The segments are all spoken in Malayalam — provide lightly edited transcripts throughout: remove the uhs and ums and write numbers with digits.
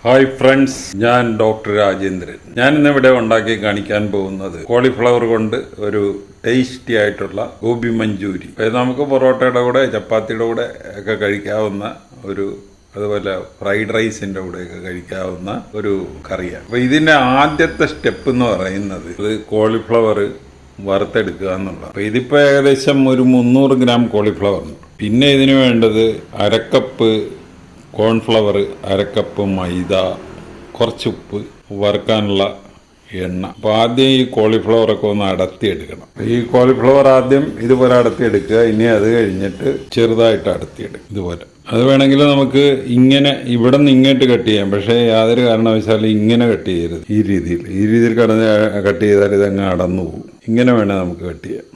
ഹായ് ഫ്രണ്ട്സ്, ഞാൻ ഡോക്ടർ രാജേന്ദ്രൻ. ഞാൻ ഇന്നിവിടെ ഉണ്ടാക്കി കാണിക്കാൻ പോകുന്നത് കോളിഫ്ലവർ കൊണ്ട് ഒരു ടേസ്റ്റി ആയിട്ടുള്ള ഗോബി മഞ്ചൂരി. നമുക്ക് പൊറോട്ടയുടെ കൂടെ ചപ്പാത്തിയുടെ കൂടെ ഒക്കെ കഴിക്കാവുന്ന ഒരു, അതുപോലെ ഫ്രൈഡ് റൈസിന്റെ കൂടെയൊക്കെ കഴിക്കാവുന്ന ഒരു കറിയാണ്. അപ്പോൾ ഇതിന്റെ ആദ്യത്തെ സ്റ്റെപ്പ് എന്ന് പറയുന്നത് ഇത് കോളിഫ്ലവർ വറുത്തെടുക്കുക എന്നുള്ളത്. അപ്പോൾ ഇതിപ്പോൾ ഏകദേശം ഒരു 300 ഗ്രാം കോളിഫ്ലവർ ഉണ്ട്. പിന്നെ ഇതിന് വേണ്ടത് അരക്കപ്പ് കോൺഫ്ലവർ, അരക്കപ്പ് മൈദ, കുറച്ച് ഉപ്പ്, വറുക്കാനുള്ള എണ്ണ. അപ്പോൾ ആദ്യം ഈ കോളിഫ്ലവറൊക്കെ ഒന്ന് അടത്തിയെടുക്കണം. ഈ കോളിഫ്ലവർ ആദ്യം ഇതുപോലെ അടത്തിയെടുക്കുക. ഇനി അത് കഴിഞ്ഞിട്ട് ചെറുതായിട്ട് അടത്തിയെടുക്കും ഇതുപോലെ. അത് വേണമെങ്കിൽ നമുക്ക് ഇങ്ങനെ ഇവിടെ നിന്ന് ഇങ്ങോട്ട് കട്ട് ചെയ്യാം, പക്ഷേ യാതൊരു കാരണവശാലും ഇങ്ങനെ കട്ട് ചെയ്യരുത്. ഈ രീതിയിൽ കട്ട് ചെയ്താൽ ഇതങ്ങ് അടന്നു പോകും. ഇങ്ങനെ വേണേൽ നമുക്ക് കട്ട് ചെയ്യാം.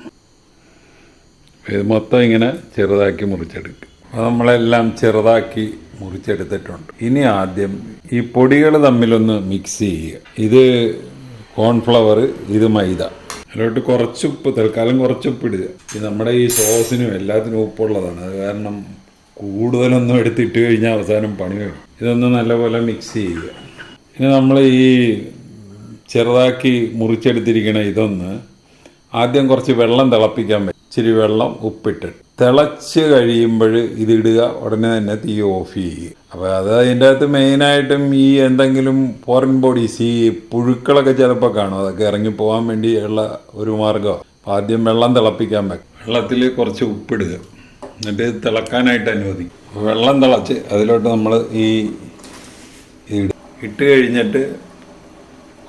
ഇത് മൊത്തം ഇങ്ങനെ ചെറുതാക്കി മുറിച്ചെടുക്കുക. അപ്പോൾ നമ്മളെല്ലാം ചെറുതാക്കി മുറിച്ചെടുത്തിട്ടുണ്ട്. ഇനി ആദ്യം ഈ പൊടികൾ തമ്മിലൊന്ന് മിക്സ് ചെയ്യുക. ഇത് കോൺഫ്ലവർ, ഇത് മൈദ. അതിലോട്ട് കുറച്ച് ഉപ്പ്, തൽക്കാലം കുറച്ച് ഉപ്പ് ഇടുക. ഇത് നമ്മുടെ ഈ സോസിനും എല്ലാത്തിനും ഉപ്പുള്ളതാണ്. അത് കാരണം കൂടുതലൊന്നും എടുത്തിട്ട് കഴിഞ്ഞാൽ അവസാനം പണി വരും. ഇതൊന്ന് നല്ലപോലെ മിക്സ് ചെയ്യുക. ഇനി നമ്മൾ ഈ ചെറുതാക്കി മുറിച്ചെടുത്തിരിക്കണ ഇതൊന്ന് ആദ്യം കുറച്ച് വെള്ളം തിളപ്പിക്കാൻ പറ്റും. ഇച്ചിരി വെള്ളം ഉപ്പിട്ടിട്ട് തിളച്ച് കഴിയുമ്പോൾ ഇതിടുക. ഉടനെ തന്നെ തീ ഓഫ് ചെയ്യുക. അപ്പോൾ അത് അതിൻ്റെ അകത്ത് മെയിനായിട്ടും ഈ എന്തെങ്കിലും ഫോറിൻ ബോഡീസ്, ഈ പുഴുക്കളൊക്കെ ചിലപ്പോൾ കാണും. അതൊക്കെ ഇറങ്ങി പോകാൻ വേണ്ടിയുള്ള ഒരു മാർഗ്ഗമാണ്. ആദ്യം വെള്ളം തിളപ്പിക്കാൻ വെക്കും. വെള്ളത്തിൽ കുറച്ച് ഉപ്പിടുക, എന്നിട്ട് തിളക്കാനായിട്ട് അനുവദിക്കും. വെള്ളം തിളച്ച് അതിലോട്ട് നമ്മൾ ഈ ഇട്ട് കഴിഞ്ഞിട്ട്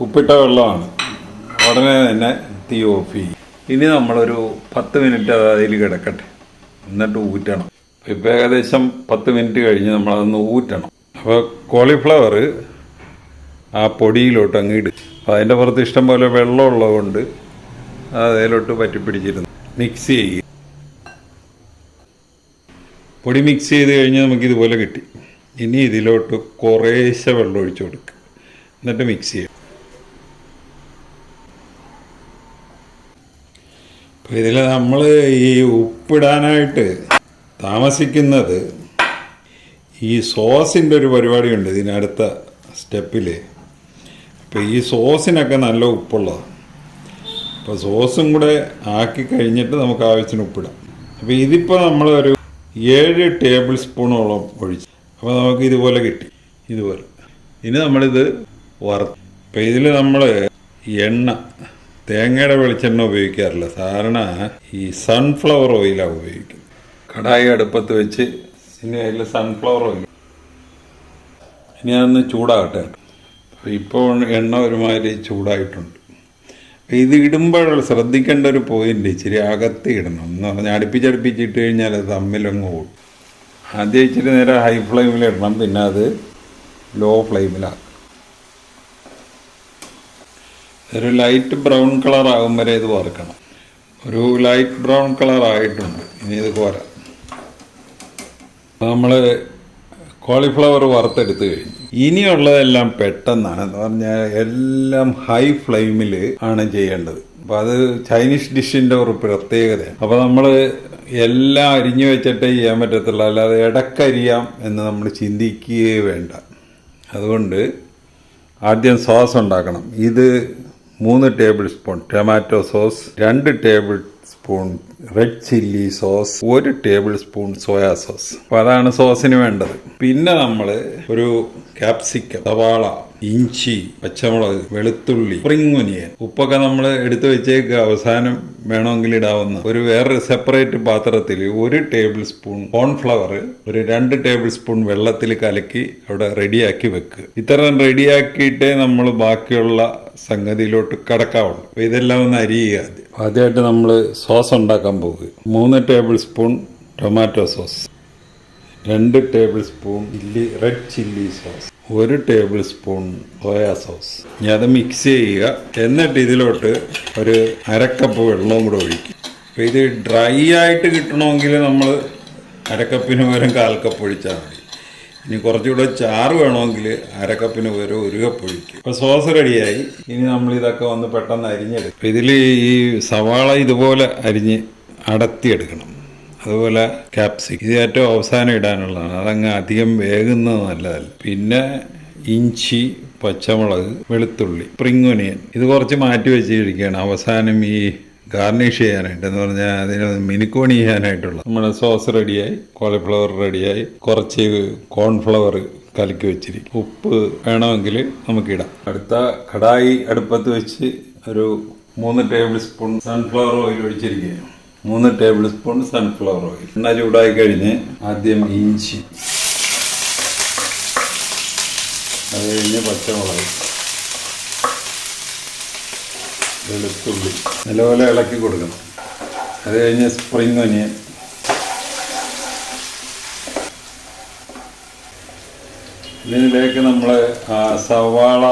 ഉപ്പിട്ട വെള്ളമാണ്. ഉടനെ തന്നെ തീ ഓഫ് ചെയ്യും. ഇനി നമ്മളൊരു 10 മിനിറ്റ് അതിൽ കിടക്കട്ടെ, എന്നിട്ട് ഊറ്റണം. ഇപ്പോൾ ഏകദേശം 10 മിനിറ്റ് കഴിഞ്ഞ് നമ്മളതൊന്ന് ഊറ്റണം. അപ്പോൾ കോളിഫ്ലവർ ആ പൊടിയിലോട്ട് അങ്ങ് ഇടും. അപ്പോൾ അതിൻ്റെ പുറത്ത് ഇഷ്ടം പോലെ വെള്ളം ഉള്ളതുകൊണ്ട് അതിലോട്ട് പറ്റിപ്പിടിച്ചിരുന്നു മിക്സ് ചെയ്യുക. പൊടി മിക്സ് ചെയ്ത് കഴിഞ്ഞാൽ നമുക്കിതുപോലെ കിട്ടി. ഇനി ഇതിലോട്ട് കുറേശ്ശെ വെള്ളം ഒഴിച്ചു കൊടുക്കുക, എന്നിട്ട് മിക്സ് ചെയ്യുക. അപ്പോൾ ഇതിൽ നമ്മൾ ഈ ഉപ്പിടാനായിട്ട് താമസിക്കുന്നത് ഈ സോസിൻ്റെ ഒരു പരിപാടിയുണ്ട് ഇതിനടുത്ത സ്റ്റെപ്പിൽ. അപ്പോൾ ഈ സോസിനൊക്കെ നല്ല ഉപ്പുള്ളതാണ്. അപ്പോൾ സോസും കൂടെ ആക്കി കഴിഞ്ഞിട്ട് നമുക്ക് ആവശ്യത്തിന് ഉപ്പിടാം. അപ്പോൾ ഇതിപ്പോൾ നമ്മളൊരു 7 ടേബിൾ സ്പൂണോളം ഒഴിച്ചു. അപ്പോൾ നമുക്ക് ഇതുപോലെ കിട്ടി. ഇതുപോലെ ഇനി നമ്മളിത് വറുത്ത്. അപ്പോൾ ഇതിൽ നമ്മൾ എണ്ണ, തേങ്ങയുടെ വെളിച്ചെണ്ണ ഉപയോഗിക്കാറില്ല. സാധാരണ ഈ സൺഫ്ലവർ ഓയിലാണ് ഉപയോഗിക്കുന്നത്. കടായി അടുപ്പത്ത് വെച്ച് ഇനി അതിൽ സൺഫ്ലവർ ഓയിൽ ഇനി അതൊന്ന് ചൂടാകട്ടെ. അപ്പോൾ ഇപ്പോൾ എണ്ണ ഒരുമാതിരി ചൂടായിട്ടുണ്ട്. ഇത് ഇടുമ്പോഴുള്ള ശ്രദ്ധിക്കേണ്ട ഒരു പോയിന്റ്, ഇച്ചിരി അകത്ത് ഇടണം എന്ന് പറഞ്ഞാൽ അടുപ്പിച്ചടുപ്പിച്ചിട്ട് കഴിഞ്ഞാൽ അത് തമ്മിലങ്ങ് പോകും. ആദ്യം ഇച്ചിരി നേരം ഹൈ ഫ്ലെയിമിൽ ഇടണം, പിന്നെ അത് ലോ ഫ്ലെയിമിലാക്കും. ഒരു ലൈറ്റ് ബ്രൗൺ കളർ ആകും വരെ ഇത് വറുക്കണം. ഒരു ലൈറ്റ് ബ്രൗൺ കളർ ആയിട്ടുണ്ട്. ഇനി ഇത് കോരാം. നമ്മൾ കോളിഫ്ലവർ വറുത്തെടുത്ത് കഴിഞ്ഞു. ഇനിയുള്ളതെല്ലാം പെട്ടെന്നാണ്. എന്ന് പറഞ്ഞാൽ എല്ലാം ഹൈ ഫ്ലെയിമിൽ ആണ് ചെയ്യേണ്ടത്. അപ്പോൾ അത് ചൈനീസ് ഡിഷിൻ്റെ ഒരു പ്രത്യേകതയാണ്. അപ്പോൾ നമ്മൾ എല്ലാം അരിഞ്ഞു വെച്ചിട്ടേ ചെയ്യാൻ പറ്റത്തുള്ളൂ, അല്ലാതെ ഇടക്കരിയാം എന്ന് നമ്മൾ ചിന്തിക്കുകയേ വേണ്ട. അതുകൊണ്ട് ആദ്യം സോസ് ഉണ്ടാക്കണം. ഇത് 3 table spoon tomato sauce, 2 table spoon red chilli sauce, 1 table spoon soya sauce. അപ്പോൾ അതാണ് സോസിന് വേണ്ടത്. പിന്നെ നമ്മൾ ഒരു ക്യാപ്സിക്കം, സവാള, ഇഞ്ചി, പച്ചമുളക്, വെളുത്തുള്ളി, സ്പ്രിംഗ് ഒനിയൻ, ഉപ്പൊക്കെ നമ്മൾ എടുത്തു വെച്ചേക്ക്. അവസാനം വേണമെങ്കിൽ ഇടാവുന്ന ഒരു വേറൊരു സെപ്പറേറ്റ് പാത്രത്തിൽ 1 ടേബിൾ സ്പൂൺ കോൺഫ്ലവർ, ഒരു 2 ടേബിൾ സ്പൂൺ വെള്ളത്തിൽ കലക്കി അവിടെ റെഡിയാക്കി വെക്കുക. ഇത്തരം റെഡിയാക്കിയിട്ടേ നമ്മൾ ബാക്കിയുള്ള സംഗതിയിലോട്ട് കടക്കാവുള്ളൂ. അപ്പോൾ ഇതെല്ലാം ഒന്ന് അരിയുക. ആദ്യമായിട്ട് നമ്മൾ സോസ് ഉണ്ടാക്കാൻ പോകുക. 3 table spoon tomato sauce, 2 table spoon red chilli sauce, 1 table spoon soya sauce. ഇനി അത് മിക്സ് ചെയ്യുക. എന്നിട്ട് ഇതിലോട്ട് ഒരു അരക്കപ്പ് വെള്ളവും കൂടെ ഒഴിക്കും. അപ്പോൾ ഇത് ഡ്രൈ ആയിട്ട് കിട്ടണമെങ്കിൽ നമ്മൾ അരക്കപ്പിന് പകരം 1/4 കപ്പ് ഒഴിച്ചാൽ മതി. ഇനി കുറച്ചുകൂടെ ചാറ് വേണമെങ്കിൽ അരക്കപ്പിന് പകരം 1 കപ്പ് ഒഴിക്കും. ഇപ്പോൾ സോസ് റെഡിയായി. ഇനി നമ്മൾ ഇതൊക്കെ ഒന്ന് പെട്ടെന്ന് അരിഞ്ഞെടുക്കും. ഇതിൽ ഈ സവാള ഇതുപോലെ അരിഞ്ഞ് അടത്തിയെടുക്കണം. അതുപോലെ ക്യാപ്സിക്കം, ഇത് ഏറ്റവും അവസാനം ഇടാനുള്ളതാണ്. അതങ്ങ് അധികം വേകുന്നത് നല്ലതല്ല. പിന്നെ ഇഞ്ചി, പച്ചമുളക്, വെളുത്തുള്ളി, സ്പ്രിംഗ് ഒനിയൻ ഇത് കുറച്ച് മാറ്റി വെച്ചിരിക്കുകയാണ് അവസാനം ഈ ഗാർണിഷ് ചെയ്യാനായിട്ട് എന്ന് പറഞ്ഞാൽ അതിന് മിനുക്കോണി ചെയ്യാനായിട്ടുള്ള. നമ്മുടെ സോസ് റെഡിയായി, കോളിഫ്ലവർ റെഡിയായി, കുറച്ച് കോൺഫ്ലവർ കലക്കി വെച്ചിരിക്കും. ഉപ്പ് വേണമെങ്കിൽ നമുക്കിടാം. അടുത്ത കടായി അടുപ്പത്ത് വെച്ച് ഒരു 3 ടേബിൾ സ്പൂൺ സൺഫ്ലവർ ഓയിൽ ഒഴിച്ചിരിക്കുകയാണ്. 3 ടേബിൾ സ്പൂൺ സൺഫ്ലവർ ഓയിൽ. എണ്ണ ചൂടായി കഴിഞ്ഞ് ആദ്യം ഇഞ്ചി, അത് കഴിഞ്ഞ് പച്ചമുളക്, വെളുത്തുള്ളി നല്ലപോലെ ഇളക്കി കൊടുക്കണം. അത് കഴിഞ്ഞ് സ്പ്രിംഗ് ഒനിയൻ, ഇതിലേക്ക് നമ്മൾ സവാള,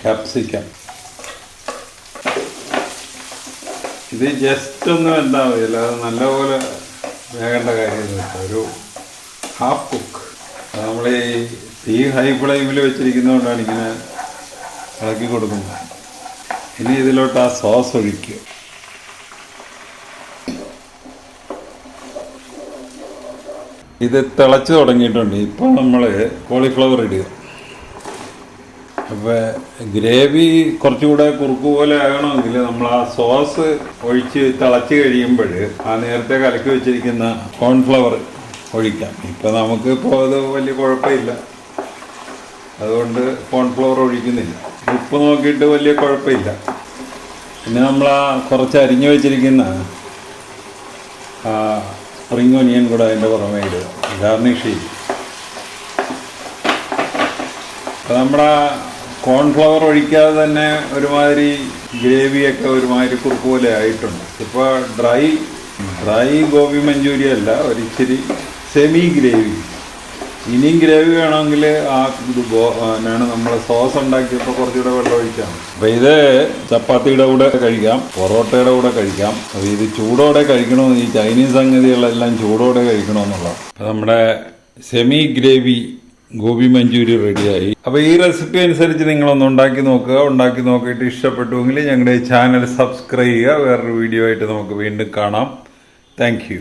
ക്യാപ്സിക്കം ഇത് ജസ്റ്റ് ഒന്നും എന്താ മതിയില്ല, അത് നല്ലപോലെ വേകേണ്ട കാര്യമൊന്നുമില്ല. ഒരു ഹാഫ് കുക്ക്. നമ്മൾ ഈ ഹൈ ഫ്ലെയിമിൽ വെച്ചിരിക്കുന്നതുകൊണ്ടാണ് ഇങ്ങനെ ഇളക്കി കൊടുക്കുന്നത്. ഇനി ഇതിലോട്ട് ആ സോസ് ഒഴിക്കുക. ഇത് തിളച്ച് തുടങ്ങിയിട്ടുണ്ട്. ഇപ്പോൾ നമ്മൾ കോളിഫ്ലവർ ഇടുക. അപ്പോൾ ഗ്രേവി കുറച്ചുകൂടെ കുറുക്ക് പോലെ ആകണമെങ്കിൽ നമ്മൾ ആ സോസ് ഒഴിച്ച് തിളച്ച് കഴിയുമ്പോൾ ആ നേരത്തെ കലക്കി വെച്ചിരിക്കുന്ന കോൺഫ്ലവർ ഒഴിക്കാം. ഇപ്പോൾ നമുക്കിപ്പോൾ അത് വലിയ കുഴപ്പമില്ല, അതുകൊണ്ട് കോൺഫ്ലവർ ഒഴിക്കുന്നില്ല. ഉപ്പ് നോക്കിയിട്ട് വലിയ കുഴപ്പമില്ല. പിന്നെ നമ്മൾ ആ കുറച്ച് അരിഞ്ഞു വെച്ചിരിക്കുന്ന സ്പ്രിംഗ് ഒനിയൻ കൂടെ അതിൻ്റെ പുറമേ ഇടുക, ഗാർണിഷ് ചെയ്യും. അപ്പോൾ നമ്മുടെ കോൺഫ്ലവർ ഒഴിക്കാതെ തന്നെ ഒരുമാതിരി ഗ്രേവിയൊക്കെ ഒരുമാതിരി കുറുക്ക് പോലെ ആയിട്ടുണ്ട്. ഇപ്പോൾ ഡ്രൈ ഗോബി മഞ്ചൂരി അല്ല, ഒരിച്ചിരി സെമി ഗ്രേവി. ഇനിയും ഗ്രേവി വേണമെങ്കിൽ ആണ് നമ്മൾ സോസ് ഉണ്ടാക്കിയപ്പോൾ കുറച്ചുകൂടെ വെള്ളം ഒഴിക്കാം. അപ്പോൾ ഇത് ചപ്പാത്തിയുടെ കൂടെ കഴിക്കാം, പൊറോട്ടയുടെ കൂടെ കഴിക്കാം. അപ്പോൾ ഇത് ചൂടോടെ കഴിക്കണമെന്ന്, ഈ ചൈനീസ് സംഗതികളെല്ലാം ചൂടോടെ കഴിക്കണമെന്നുള്ളതാണ്. അപ്പോൾ നമ്മുടെ സെമി ഗ്രേവി ഗോബി മഞ്ചൂരി റെഡിയായി. അപ്പോൾ ഈ റെസിപ്പി അനുസരിച്ച് നിങ്ങളൊന്ന് ഉണ്ടാക്കി നോക്കുക. ഉണ്ടാക്കി നോക്കിയിട്ട് ഇഷ്ടപ്പെട്ടുവെങ്കിൽ ഞങ്ങളുടെ ചാനൽ സബ്സ്ക്രൈബ് ചെയ്യുക. വേറൊരു വീഡിയോ ആയിട്ട് നമുക്ക് വീണ്ടും കാണാം. Thank you.